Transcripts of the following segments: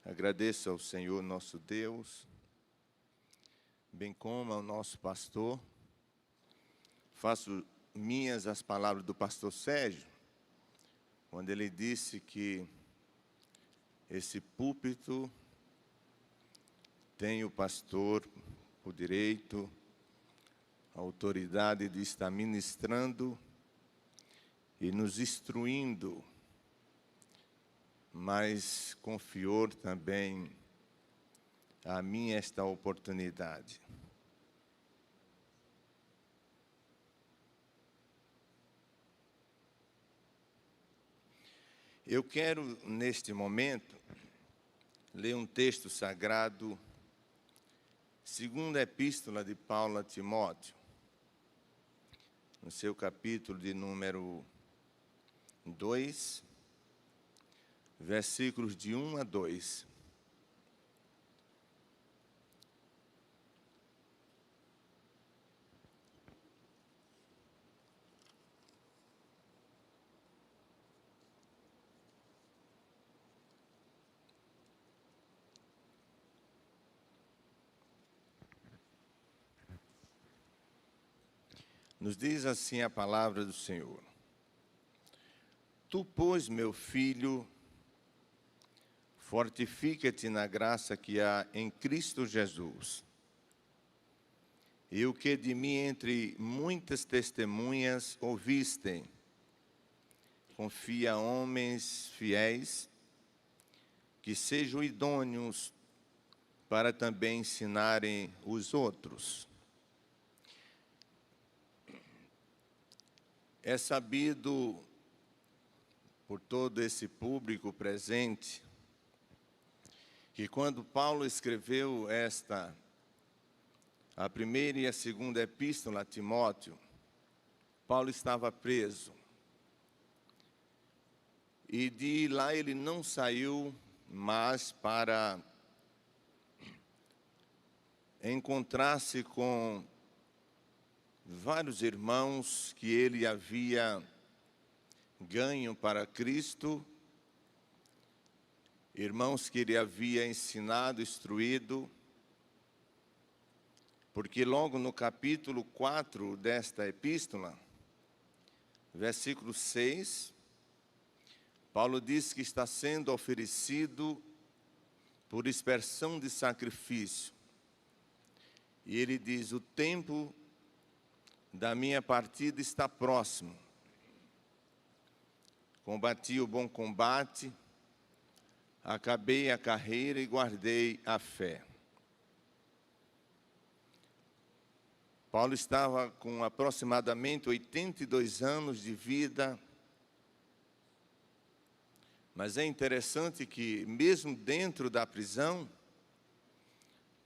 Agradeço ao Senhor nosso Deus, bem como ao nosso pastor. Faço minhas as palavras do pastor Sérgio, quando ele disse que esse púlpito tem o pastor o direito, a autoridade de estar ministrando e nos instruindo, mas confiou também a mim esta oportunidade. Eu quero, neste momento, ler um texto sagrado, segunda epístola de Paulo a Timóteo, no seu capítulo de número 2, versículos de 1 a 2. Nos diz assim a palavra do Senhor: Tu, pois, meu filho, fortifica-te na graça que há em Cristo Jesus. E o que de mim entre muitas testemunhas ouvistem, confia a homens fiéis, que sejam idôneos para também ensinarem os outros. É sabido por todo esse público presente que quando Paulo escreveu a primeira e a segunda epístola a Timóteo, Paulo estava preso. E de lá ele não saiu mais para encontrar-se com vários irmãos que ele havia ganho para Cristo, irmãos que ele havia ensinado, instruído, porque logo no capítulo 4 desta epístola, versículo 6, Paulo diz que está sendo oferecido por expiação de sacrifício. E ele diz: o tempo da minha partida está próximo. Combati o bom combate, acabei a carreira e guardei a fé. Paulo estava com aproximadamente 82 anos de vida, mas é interessante que, mesmo dentro da prisão,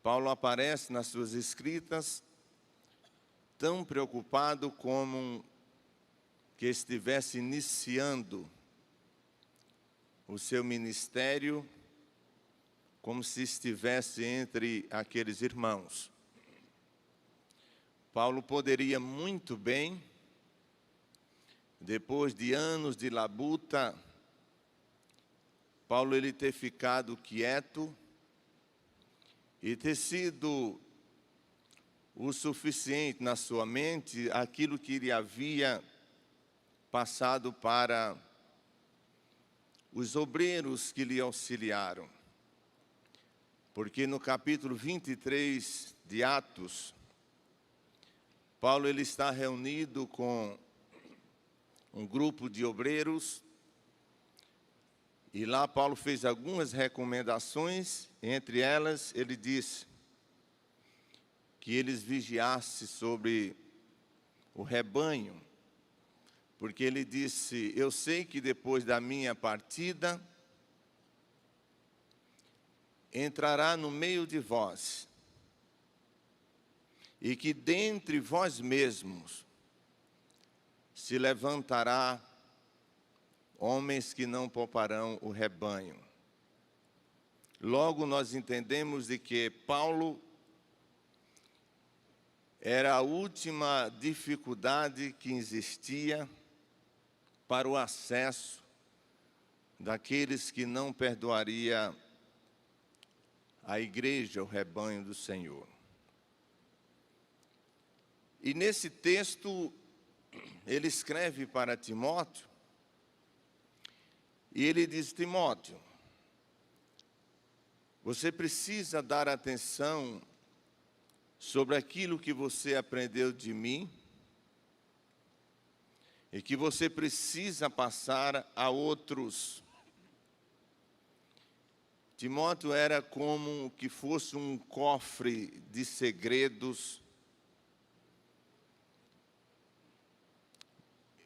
Paulo aparece nas suas escritas tão preocupado como que estivesse iniciando o seu ministério, como se estivesse entre aqueles irmãos. Paulo poderia muito bem, depois de anos de labuta, Paulo ele ter ficado quieto e ter sido o suficiente na sua mente aquilo que ele havia passado para os obreiros que lhe auxiliaram. Porque no capítulo 23 de Atos, Paulo ele está reunido com um grupo de obreiros e lá Paulo fez algumas recomendações, entre elas ele disse que eles vigiassem sobre o rebanho, porque ele disse: eu sei que depois da minha partida, entrará no meio de vós, e que dentre vós mesmos se levantará homens que não pouparão o rebanho. Logo nós entendemos de que Paulo era a última dificuldade que existia para o acesso daqueles que não perdoaria a igreja, o rebanho do Senhor. E nesse texto, ele escreve para Timóteo, e ele diz: Timóteo, você precisa dar atenção sobre aquilo que você aprendeu de mim e que você precisa passar a outros. Timóteo era como que fosse um cofre de segredos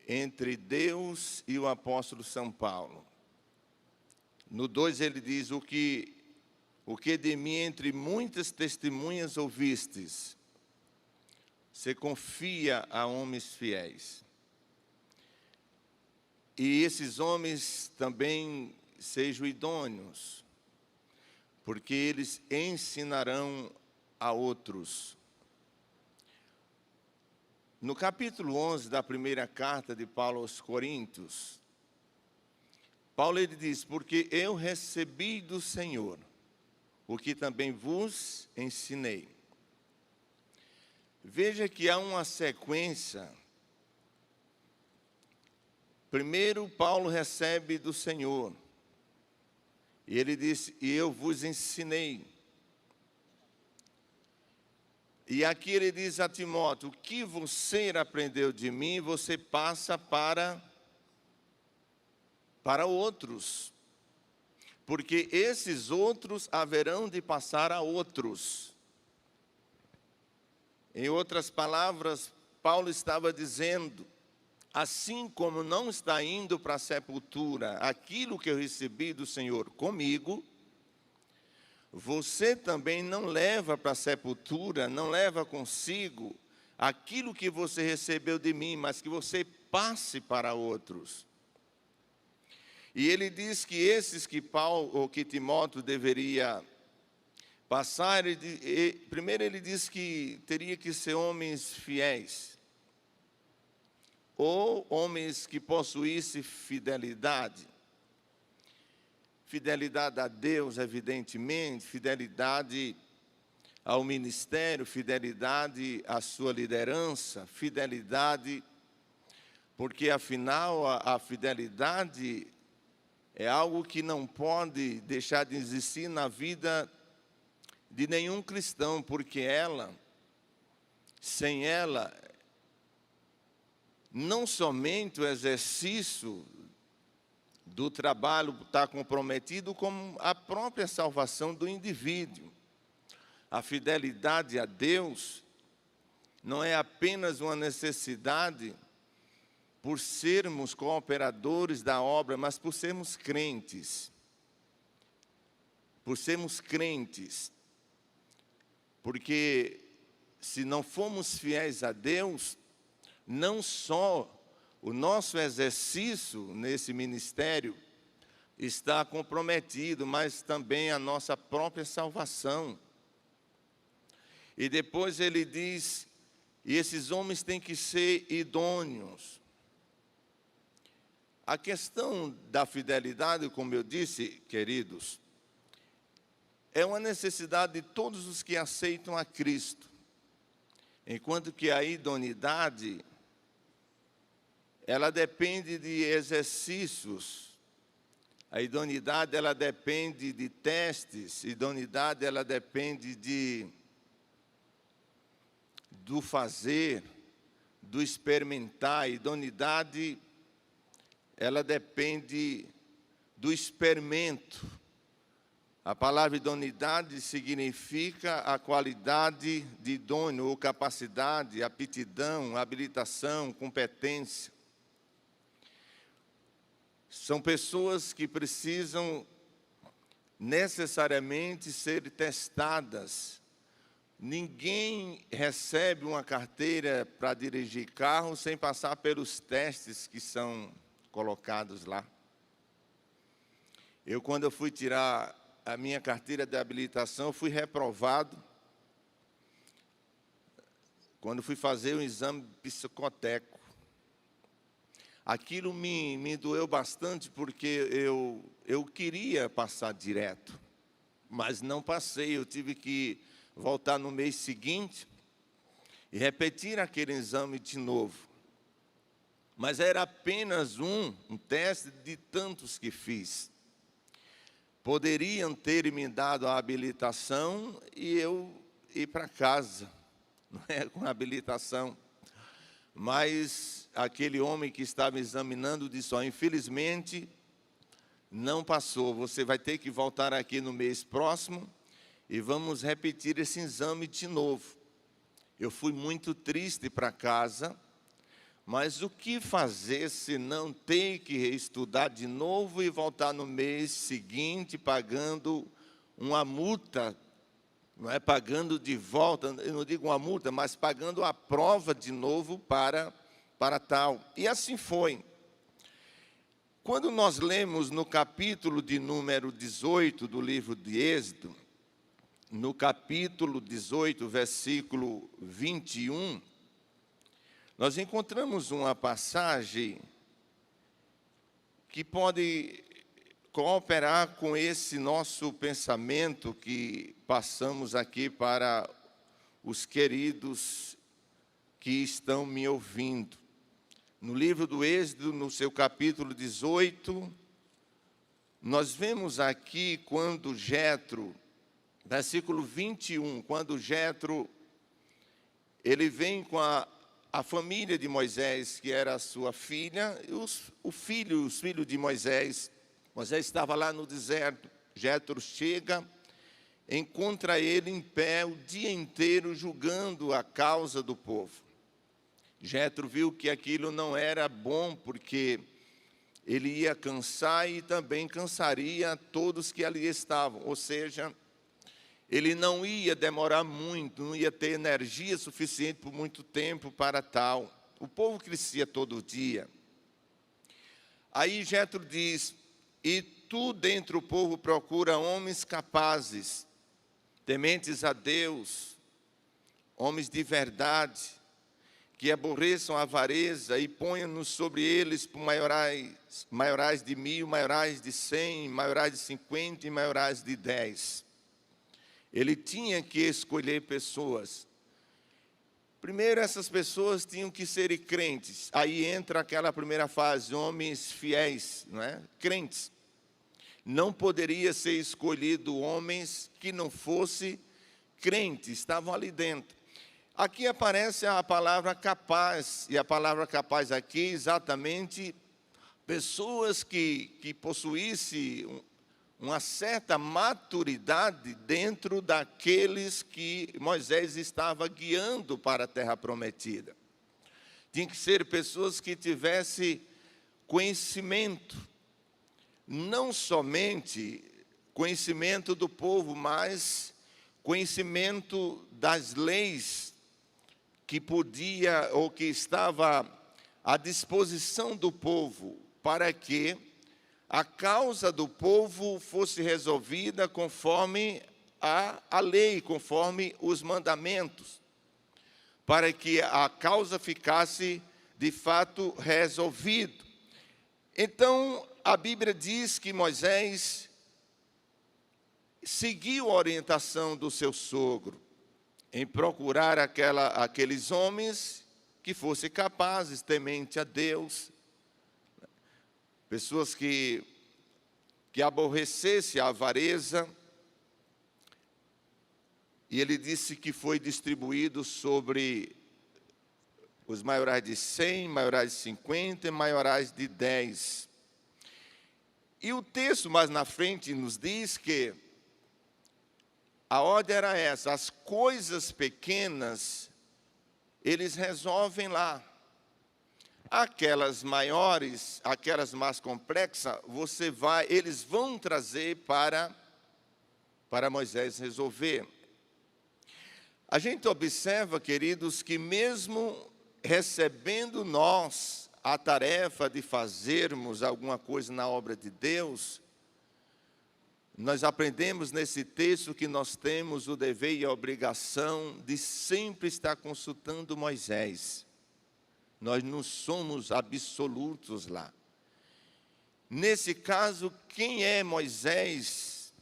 entre Deus e o apóstolo São Paulo. No 2 ele diz: o que de mim entre muitas testemunhas ouvistes, você confia a homens fiéis. E esses homens também sejam idôneos, porque eles ensinarão a outros. No capítulo 11 da primeira carta de Paulo aos Coríntios, Paulo ele diz: porque eu recebi do Senhor o que também vos ensinei. Veja que há uma sequência. Primeiro, Paulo recebe do Senhor. E ele diz: e eu vos ensinei. E aqui ele diz a Timóteo: o que você aprendeu de mim, você passa para outros. Porque esses outros haverão de passar a outros. Em outras palavras, Paulo estava dizendo: assim como não está indo para a sepultura aquilo que eu recebi do Senhor comigo, você também não leva para a sepultura, não leva consigo aquilo que você recebeu de mim, mas que você passe para outros. E ele diz que esses que Paulo ou que Timóteo deveria passar, primeiro ele diz que teria que ser homens fiéis, ou homens que possuíssem fidelidade. Fidelidade a Deus, evidentemente, fidelidade ao ministério, fidelidade à sua liderança, fidelidade, porque afinal a fidelidade é algo que não pode deixar de existir na vida de nenhum cristão, porque sem ela, não somente o exercício do trabalho está comprometido, como a própria salvação do indivíduo. A fidelidade a Deus não é apenas uma necessidade por sermos cooperadores da obra, mas por sermos crentes. Por sermos crentes. Porque se não formos fiéis a Deus, não só o nosso exercício nesse ministério está comprometido, mas também a nossa própria salvação. E depois ele diz: e esses homens têm que ser idôneos. A questão da fidelidade, como eu disse, queridos, é uma necessidade de todos os que aceitam a Cristo. Enquanto que a idoneidade, ela depende de exercícios. A idoneidade, ela depende de testes. A idoneidade, ela depende do fazer, do experimentar. A idoneidade, ela depende do experimento. A palavra idoneidade significa a qualidade de idôneo, ou capacidade, aptidão, habilitação, competência. São pessoas que precisam necessariamente ser testadas. Ninguém recebe uma carteira para dirigir carro sem passar pelos testes que são colocados lá. Quando eu fui tirar a minha carteira de habilitação, fui reprovado quando fui fazer o exame psicotécnico. Aquilo me doeu bastante, porque eu queria passar direto. mas não passei. Eu tive que voltar no mês seguinte e repetir aquele exame de novo. Mas era apenas um teste de tantos que fiz. Poderiam ter me dado a habilitação e eu ir para casa, não é, com a habilitação. Mas aquele homem que estava examinando disse: ó, infelizmente não passou, você vai ter que voltar aqui no mês próximo e vamos repetir esse exame de novo. Eu fui muito triste para casa, mas o que fazer se não ter que estudar de novo e voltar no mês seguinte pagando uma multa, não é, pagando de volta, eu não digo uma multa, mas pagando a prova de novo para tal. E assim foi. Quando nós lemos no capítulo de número 18 do livro de Êxodo, no capítulo 18, versículo 21, nós encontramos uma passagem que pode cooperar com esse nosso pensamento que passamos aqui para os queridos que estão me ouvindo. No livro do Êxodo, no seu capítulo 18, nós vemos aqui quando Jetro, versículo 21, quando Jetro, ele vem com a família de Moisés, que era a sua filha, e os filhos de Moisés. Moisés estava lá no deserto. Jetro chega, encontra ele em pé o dia inteiro julgando a causa do povo. Jetro viu que aquilo não era bom, porque ele ia cansar e também cansaria todos que ali estavam. Ou seja, ele não ia demorar muito, não ia ter energia suficiente por muito tempo para tal. O povo crescia todo dia. Aí Jetro diz: e tu dentre o povo procura homens capazes, tementes a Deus, homens de verdade, que aborreçam a avareza e ponham-nos sobre eles por maiorais de 1000, maiorais de 100, maiorais de 50 e maiorais de 10. Ele tinha que escolher pessoas. Primeiro, essas pessoas tinham que ser crentes. Aí entra aquela primeira fase, homens fiéis, não é? Crentes. Não poderia ser escolhido homens que não fossem crentes, estavam ali dentro. Aqui aparece a palavra capaz, e a palavra capaz aqui exatamente pessoas que possuíssem uma certa maturidade dentro daqueles que Moisés estava guiando para a terra prometida. Tinha que ser pessoas que tivessem conhecimento, não somente conhecimento do povo, mas conhecimento das leis que podia ou que estava à disposição do povo, para que a causa do povo fosse resolvida conforme a lei, conforme os mandamentos, para que a causa ficasse de fato resolvida. Então, a Bíblia diz que Moisés seguiu a orientação do seu sogro em procurar aqueles homens que fossem capazes, temente a Deus, pessoas que aborrecessem a avareza. E ele disse que foi distribuído sobre os maiorais de 100, maiorais de 50 e maiorais de 10. E o texto mais na frente nos diz que a ordem era essa: as coisas pequenas eles resolvem lá. Aquelas maiores, aquelas mais complexas, eles vão trazer para Moisés resolver. A gente observa, queridos, que mesmo recebendo nós a tarefa de fazermos alguma coisa na obra de Deus, nós aprendemos nesse texto que nós temos o dever e a obrigação de sempre estar consultando Moisés. Nós não somos absolutos lá. Nesse caso, quem é Moisés?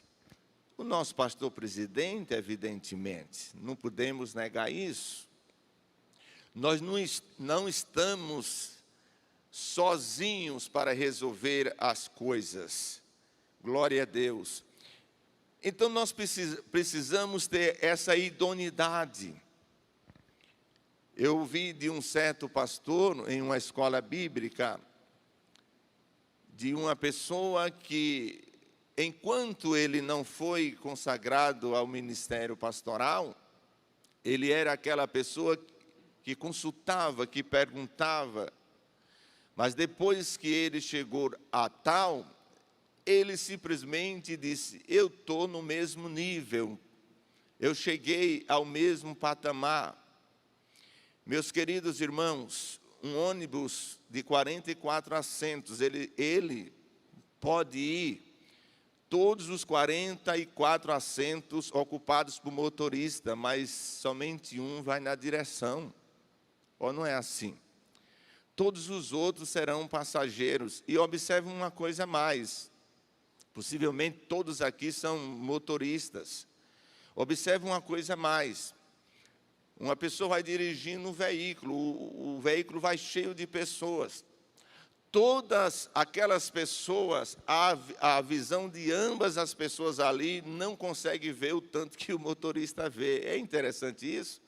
O nosso pastor presidente, evidentemente, não podemos negar isso. Nós não estamos sozinhos para resolver as coisas. Glória a Deus. Então, nós precisamos ter essa idoneidade. Eu ouvi de um certo pastor, em uma escola bíblica, de uma pessoa que, enquanto ele não foi consagrado ao ministério pastoral, ele era aquela pessoa que consultava, que perguntava, mas depois que ele chegou a tal, ele simplesmente disse: eu estou no mesmo nível, eu cheguei ao mesmo patamar. Meus queridos irmãos, um ônibus de 44 assentos, ele pode ir, todos os 44 assentos ocupados por motorista, mas somente um vai na direção. Ou não é assim? Todos os outros serão passageiros. E observe uma coisa a mais. Possivelmente todos aqui são motoristas. Observe uma coisa a mais. Uma pessoa vai dirigindo um veículo, o veículo vai cheio de pessoas. Todas aquelas pessoas, a visão de ambas as pessoas ali não consegue ver o tanto que o motorista vê. É interessante isso.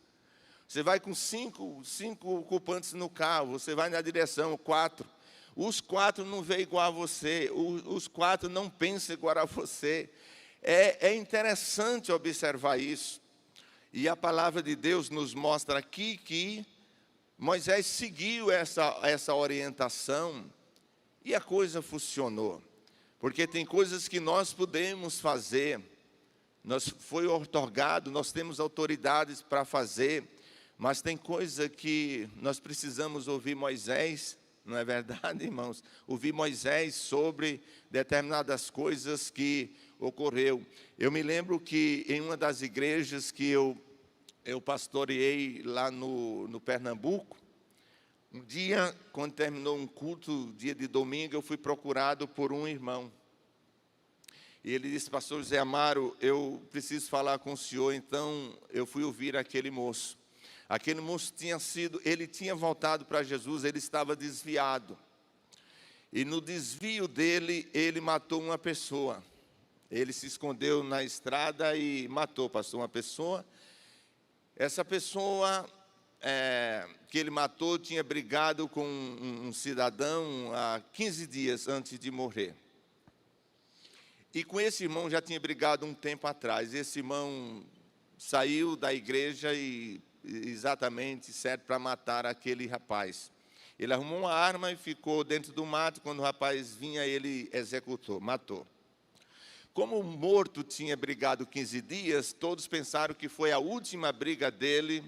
Você vai com cinco ocupantes no carro, você vai na direção, 4. Os 4 não veem igual a você, os 4 não pensam igual a você. É interessante observar isso. E a palavra de Deus nos mostra aqui que Moisés seguiu essa orientação e a coisa funcionou. Porque tem coisas que nós podemos fazer, foi outorgado, nós temos autoridades para fazer, mas tem coisa que nós precisamos ouvir Moisés, não é verdade, irmãos? Ouvir Moisés sobre determinadas coisas que ocorreu. Eu me lembro que em uma das igrejas que eu pastoreei lá no Pernambuco, um dia, quando terminou um culto, dia de domingo, eu fui procurado por um irmão. E ele disse: pastor José Amaro, eu preciso falar com o senhor. Então, eu fui ouvir aquele moço. Aquele moço ele tinha voltado para Jesus, ele estava desviado. E no desvio dele, ele matou uma pessoa. Ele se escondeu na estrada e matou, pastor, uma pessoa. Essa pessoa que ele matou tinha brigado com um cidadão há 15 dias antes de morrer. E com esse irmão já tinha brigado um tempo atrás. Esse irmão saiu da igreja e exatamente certo para matar aquele rapaz. Ele arrumou uma arma e ficou dentro do mato. Quando o rapaz vinha, ele executou, matou. Como o morto tinha brigado 15 dias, todos pensaram que foi a última briga dele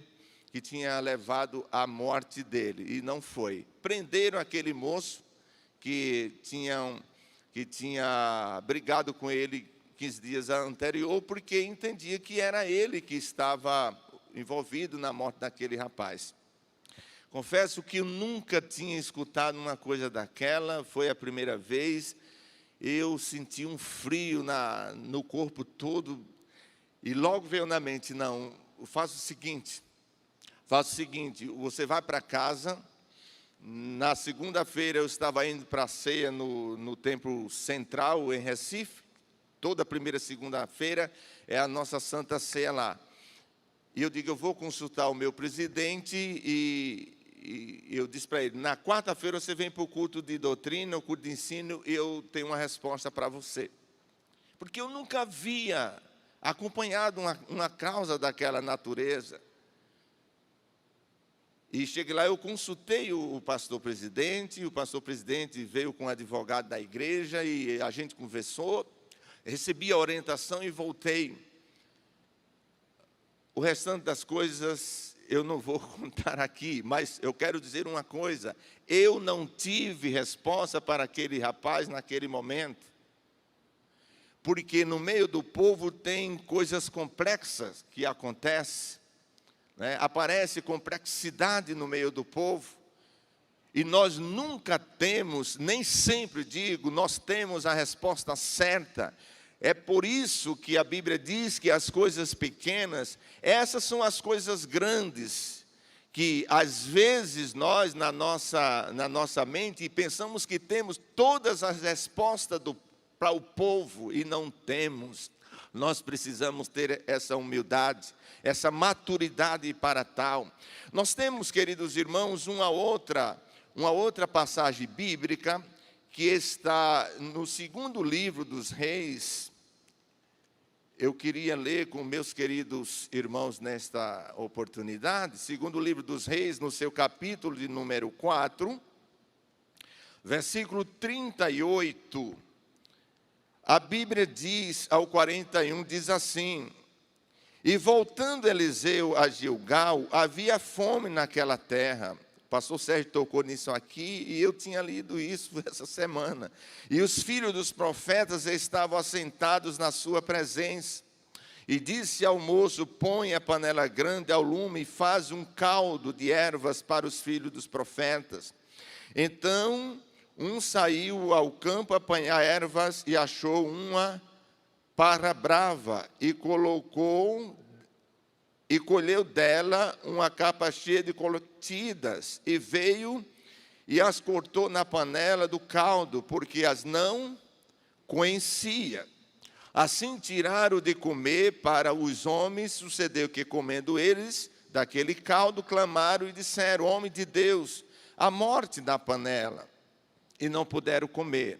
que tinha levado à morte dele, e não foi. Prenderam aquele moço que tinha brigado com ele 15 dias anterior, porque entendia que era ele que estava envolvido na morte daquele rapaz. Confesso que eu nunca tinha escutado uma coisa daquela, foi a primeira vez. Eu senti um frio no corpo todo, e logo veio na mente: não, faça o seguinte, você vai para casa. Na segunda-feira eu estava indo para a ceia no Templo Central, em Recife. Toda primeira segunda-feira é a nossa Santa Ceia lá. E eu digo: eu vou consultar o meu presidente, e eu disse para ele: na quarta-feira você vem para o culto de doutrina, o culto de ensino, e eu tenho uma resposta para você. Porque eu nunca havia acompanhado uma causa daquela natureza. E cheguei lá, eu consultei o pastor presidente veio com o advogado da igreja, e a gente conversou, recebi a orientação e voltei. O restante das coisas eu não vou contar aqui, mas eu quero dizer uma coisa: eu não tive resposta para aquele rapaz naquele momento, porque no meio do povo tem coisas complexas que acontecem, né? Aparece complexidade no meio do povo, e nós nunca temos, nem sempre digo, nós temos a resposta certa. É por isso que a Bíblia diz que as coisas pequenas, essas são as coisas grandes, que às vezes nós, na nossa mente, pensamos que temos todas as respostas para o povo e não temos. Nós precisamos ter essa humildade, essa maturidade para tal. Nós temos, queridos irmãos, uma outra passagem bíblica que está no segundo livro dos Reis. Eu queria ler com meus queridos irmãos nesta oportunidade, segundo livro dos Reis, no seu capítulo de número 4, versículo 38. A Bíblia diz, ao 41, diz assim: E voltando Eliseu a Gilgal, havia fome naquela terra. O pastor Sérgio tocou nisso aqui, e eu tinha lido isso essa semana. E os filhos dos profetas estavam assentados na sua presença. E disse ao moço: põe a panela grande ao lume e faz um caldo de ervas para os filhos dos profetas. Então um saiu ao campo a apanhar ervas e achou uma parra brava e colheu dela uma capa cheia de coletidas e veio e as cortou na panela do caldo, porque as não conhecia. Assim tiraram de comer para os homens. Sucedeu que, comendo eles daquele caldo, clamaram e disseram: homem de Deus, a morte da panela. E não puderam comer.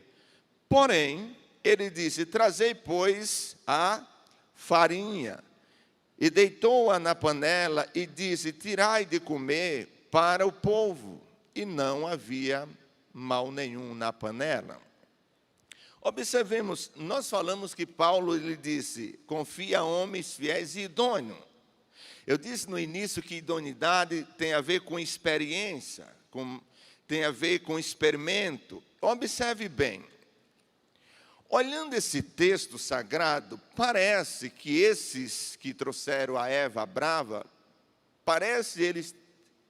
Porém, ele disse: trazei, pois, a farinha. E deitou-a na panela e disse: tirai de comer para o povo. E não havia mal nenhum na panela. Observemos, nós falamos que Paulo, ele disse: confia a homens fiéis e idôneos. Eu disse no início que idoneidade tem a ver com experiência, tem a ver com experimento. Observe bem. Olhando esse texto sagrado, parece que esses que trouxeram a Eva brava, parece eles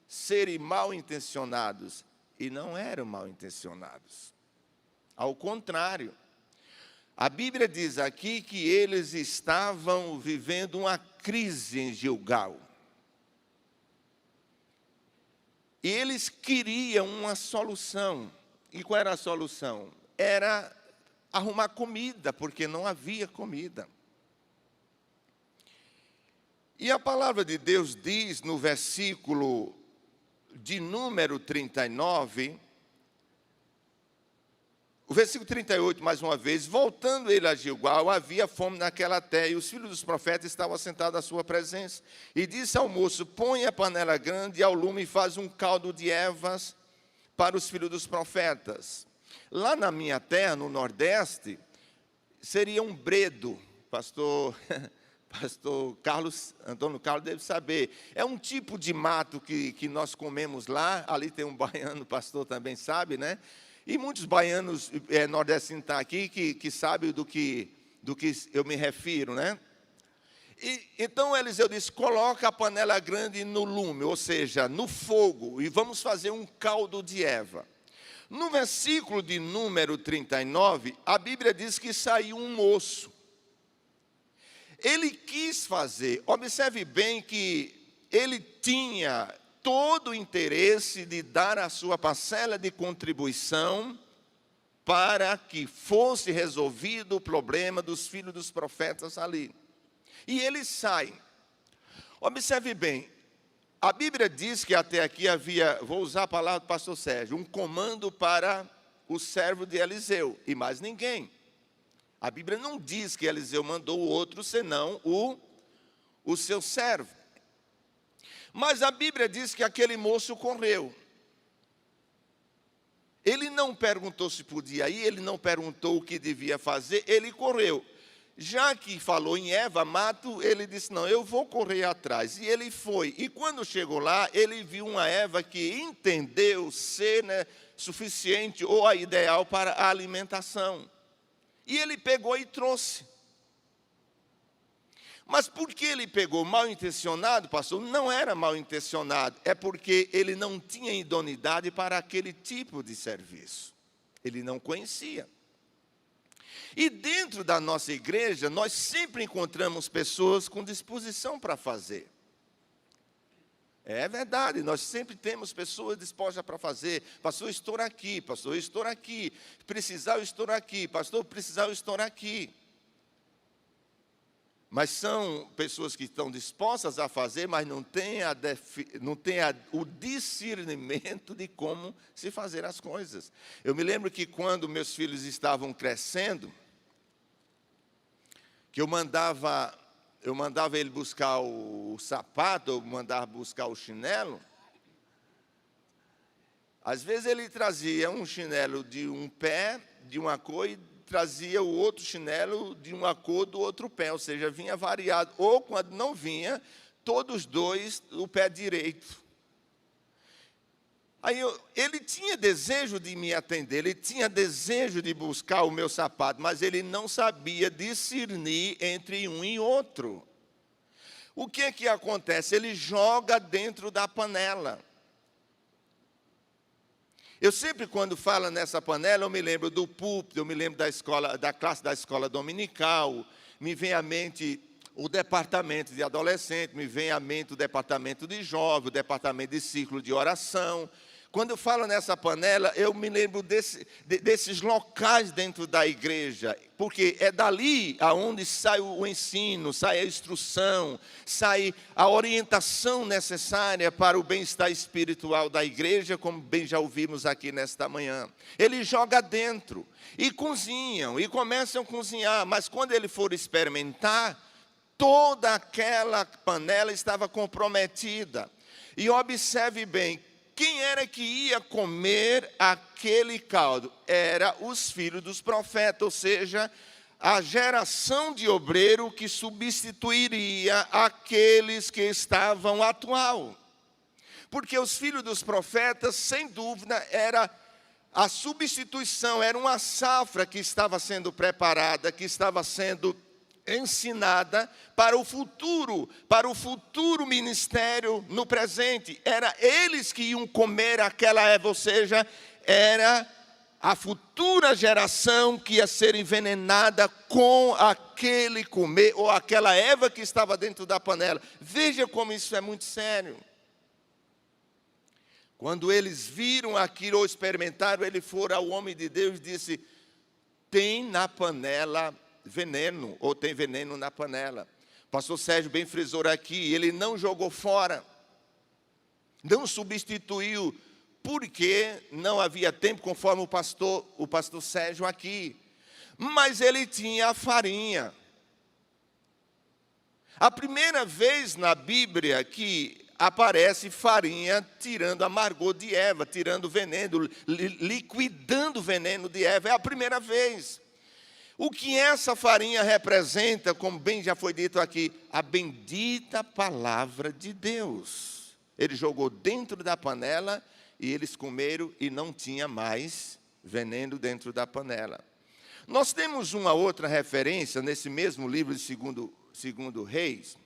serem mal intencionados, e não eram mal intencionados. Ao contrário, a Bíblia diz aqui que eles estavam vivendo uma crise em Gilgal. E eles queriam uma solução. E qual era a solução? Era arrumar comida, porque não havia comida. E a palavra de Deus diz no versículo de número 39, o versículo 38, mais uma vez: voltando ele a Gilgal, havia fome naquela terra, e os filhos dos profetas estavam assentados à sua presença. E disse ao moço: põe a panela grande ao lume e faz um caldo de ervas para os filhos dos profetas. Lá na minha terra, no Nordeste, seria um bredo. Pastor Antônio Carlos deve saber. É um tipo de mato que nós comemos lá. Ali tem um baiano, o pastor também sabe, né? E muitos baianos nordestinos estão aqui que sabem do que eu me refiro, né? Então Eliseu disse: coloca a panela grande no lume, ou seja, no fogo, e vamos fazer um caldo de erva. No versículo de número 39, a Bíblia diz que saiu um moço. Ele quis fazer, observe bem que ele tinha todo o interesse de dar a sua parcela de contribuição para que fosse resolvido o problema dos filhos dos profetas ali. E ele sai. Observe bem, a Bíblia diz que até aqui havia, vou usar a palavra do pastor Sérgio, um comando para o servo de Eliseu, e mais ninguém. A Bíblia não diz que Eliseu mandou o outro, senão o seu servo. Mas a Bíblia diz que aquele moço correu. Ele não perguntou se podia ir, ele não perguntou o que devia fazer, ele correu. Já que falou em Eva, mato, ele disse: não, eu vou correr atrás. E ele foi. E quando chegou lá, ele viu uma Eva que entendeu ser suficiente ou a ideal para a alimentação. E ele pegou e trouxe. Mas por que ele pegou? Mal intencionado, pastor? Não era mal intencionado. É porque ele não tinha idoneidade para aquele tipo de serviço. Ele não conhecia. E dentro da nossa igreja, nós sempre encontramos pessoas com disposição para fazer. É verdade, nós sempre temos pessoas dispostas para fazer. Pastor, estou aqui. Pastor, estou aqui. Precisar, eu estou aqui. Pastor, precisar, eu estou aqui. Mas são pessoas que estão dispostas a fazer, mas não têm o discernimento de como se fazer as coisas. Eu me lembro que quando meus filhos estavam crescendo, que eu mandava ele buscar o sapato, eu mandava buscar o chinelo. Às vezes ele trazia um chinelo de um pé, de uma cor, e trazia o outro chinelo de uma cor do outro pé, ou seja, vinha variado. Ou quando não vinha, todos dois o pé direito. Aí ele tinha desejo de me atender, ele tinha desejo de buscar o meu sapato, mas ele não sabia discernir entre um e outro. O que acontece? Ele joga dentro da panela. Eu sempre, quando falo nessa panela, eu me lembro do púlpito, eu me lembro da classe da escola dominical, me vem à mente o departamento de adolescente, me vem à mente o departamento de jovem, o departamento de ciclo de oração. Quando eu falo nessa panela, eu me lembro desses locais dentro da igreja, porque é dali aonde sai o ensino, sai a instrução, sai a orientação necessária para o bem-estar espiritual da igreja, como bem já ouvimos aqui nesta manhã. Ele joga dentro e cozinham, e começam a cozinhar, mas quando ele for experimentar, toda aquela panela estava comprometida. E observe bem, quem era que ia comer aquele caldo? Era os filhos dos profetas, ou seja, a geração de obreiro que substituiria aqueles que estavam atual. Porque os filhos dos profetas, sem dúvida, era a substituição, era uma safra que estava sendo preparada, que estava sendo ensinada para o futuro ministério no presente. Era eles que iam comer aquela erva, ou seja, era a futura geração que ia ser envenenada com aquele comer, ou aquela erva que estava dentro da panela. Veja como isso é muito sério. Quando eles viram aquilo ou experimentaram, ele foi ao homem de Deus e disse: tem na panela veneno, ou tem veneno na panela. O pastor Sérgio bem frisou aqui, ele não jogou fora, não substituiu, porque não havia tempo, conforme o pastor Sérgio aqui. Mas ele tinha a farinha. A primeira vez na Bíblia que aparece farinha tirando amargor de Eva, tirando veneno, liquidando o veneno de Eva, é a primeira vez. O que essa farinha representa, como bem já foi dito aqui, a bendita palavra de Deus. Ele jogou dentro da panela e eles comeram e não tinha mais veneno dentro da panela. Nós temos uma outra referência nesse mesmo livro de segundo Reis,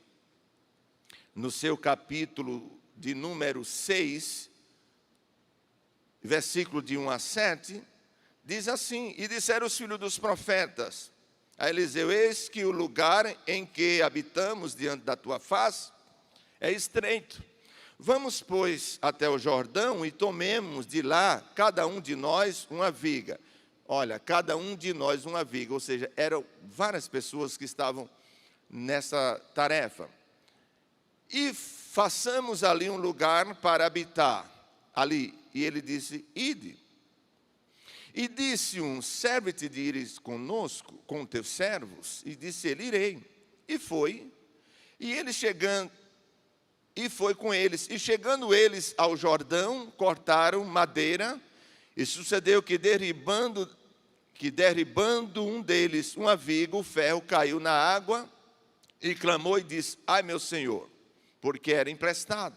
no seu capítulo de número 6, versículo de 1 a 7, diz assim: e disseram os filhos dos profetas a Eliseu: eis que o lugar em que habitamos diante da tua face é estreito. Vamos, pois, até o Jordão e tomemos de lá, cada um de nós, uma viga. Olha, cada um de nós uma viga, ou seja, eram várias pessoas que estavam nessa tarefa. E façamos ali um lugar para habitar, ali. E ele disse: ide. E disse um: serve-te de ires conosco, com teus servos? E disse ele: irei. E foi. E ele chegando, e foi com eles. E chegando eles ao Jordão, cortaram madeira. E sucedeu que derribando um deles uma viga, o ferro caiu na água. E clamou e disse: ai, meu senhor, porque era emprestado.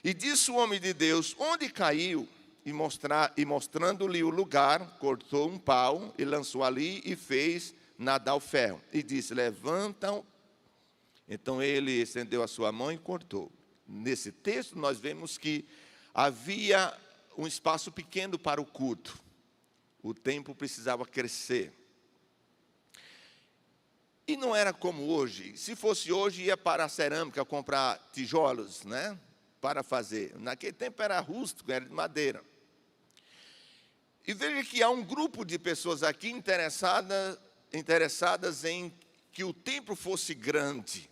E disse o homem de Deus: onde caiu? E mostrando-lhe o lugar, cortou um pau e lançou ali e fez nadar o ferro. E disse: levantam. Então ele estendeu a sua mão e cortou. Nesse texto nós vemos que havia um espaço pequeno para o culto. O templo precisava crescer. E não era como hoje. Se fosse hoje, ia para a cerâmica comprar tijolos, né? Para fazer. Naquele tempo era rústico, era de madeira. E veja que há um grupo de pessoas aqui interessadas em que o templo fosse grande,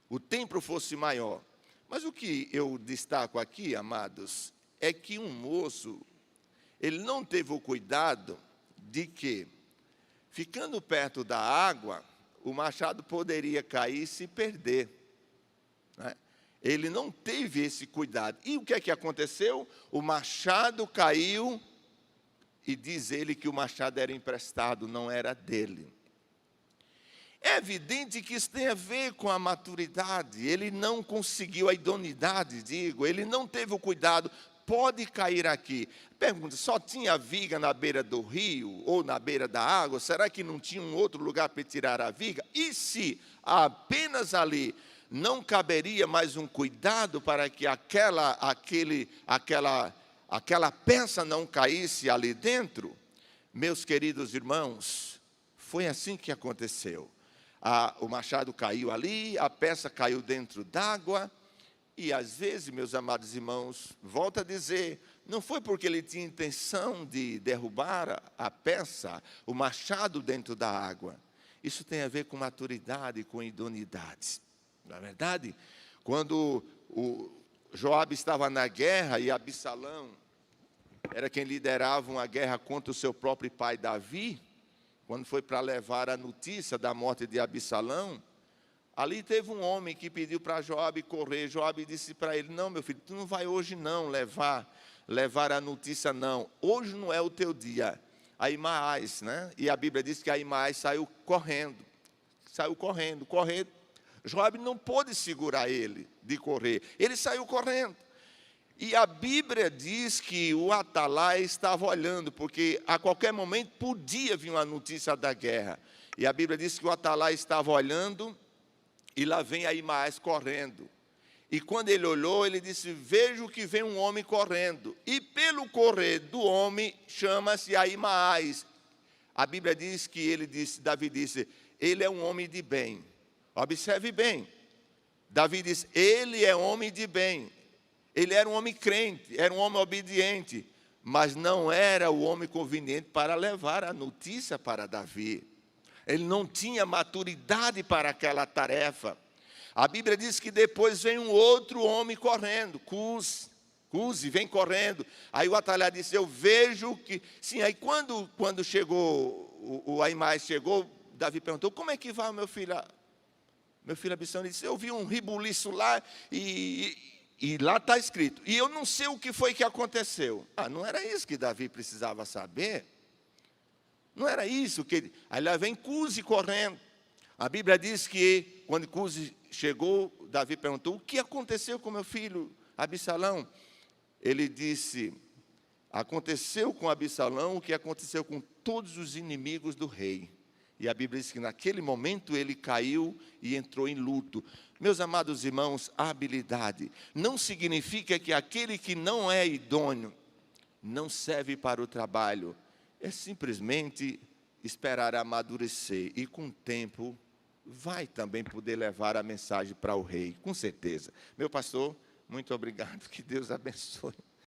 o templo fosse maior. Mas o que eu destaco aqui, amados, é que um moço, ele não teve o cuidado de que, ficando perto da água, o machado poderia cair e se perder, né? Ele não teve esse cuidado. E o que é que aconteceu? O machado caiu, e diz ele que o machado era emprestado, não era dele. É evidente que isso tem a ver com a maturidade. Ele não conseguiu a idoneidade, ele não teve o cuidado. Pode cair aqui. Pergunta, só tinha viga na beira do rio ou na beira da água? Será que não tinha um outro lugar para tirar a viga? E se apenas ali não caberia mais um cuidado para que aquela peça não caísse ali dentro? Meus queridos irmãos, foi assim que aconteceu. O machado caiu ali, a peça caiu dentro d'água. E às vezes, meus amados irmãos, volto a dizer, não foi porque ele tinha intenção de derrubar a peça, o machado dentro da água. Isso tem a ver com maturidade, com idoneidade. Na verdade, quando o Joabe estava na guerra e Absalão era quem liderava uma guerra contra o seu próprio pai Davi, quando foi para levar a notícia da morte de Absalão, ali teve um homem que pediu para Joabe correr. Joabe disse para ele, não, meu filho, tu não vai hoje não levar a notícia não. Hoje não é o teu dia. Ahimaás, né? E a Bíblia diz que Ahimaás saiu correndo. Joabe não pôde segurar ele de correr. Ele saiu correndo. E a Bíblia diz que o Atalai estava olhando, porque a qualquer momento podia vir uma notícia da guerra. E a Bíblia diz que o Atalai estava olhando, e lá vem Ahimaás correndo. E quando ele olhou, ele disse, vejo que vem um homem correndo. E pelo correr do homem, chama-se Ahimaás. A Bíblia diz que Davi disse, ele é um homem de bem. Observe bem. Davi diz, ele é homem de bem. Ele era um homem crente, era um homem obediente. Mas não era o homem conveniente para levar a notícia para Davi. Ele não tinha maturidade para aquela tarefa. A Bíblia diz que depois vem um outro homem correndo, Cusi, vem correndo. Aí o Atalai disse, eu vejo que... Sim, aí quando chegou, o Ahimaás chegou, Davi perguntou, como é que vai, meu filho Absalão? Ele disse, eu vi um ribuliço lá e lá está escrito. E eu não sei o que foi que aconteceu. Não era isso que Davi precisava saber. Não era isso que... Aí lá vem Cusi correndo. A Bíblia diz que quando Cusi chegou, Davi perguntou, o que aconteceu com meu filho Absalão? Ele disse, aconteceu com Absalão o que aconteceu com todos os inimigos do rei. E a Bíblia diz que naquele momento ele caiu e entrou em luto. Meus amados irmãos, a habilidade não significa que aquele que não é idôneo não serve para o trabalho. É simplesmente esperar amadurecer e com o tempo vai também poder levar a mensagem para o rei, com certeza. Meu pastor, muito obrigado, que Deus abençoe.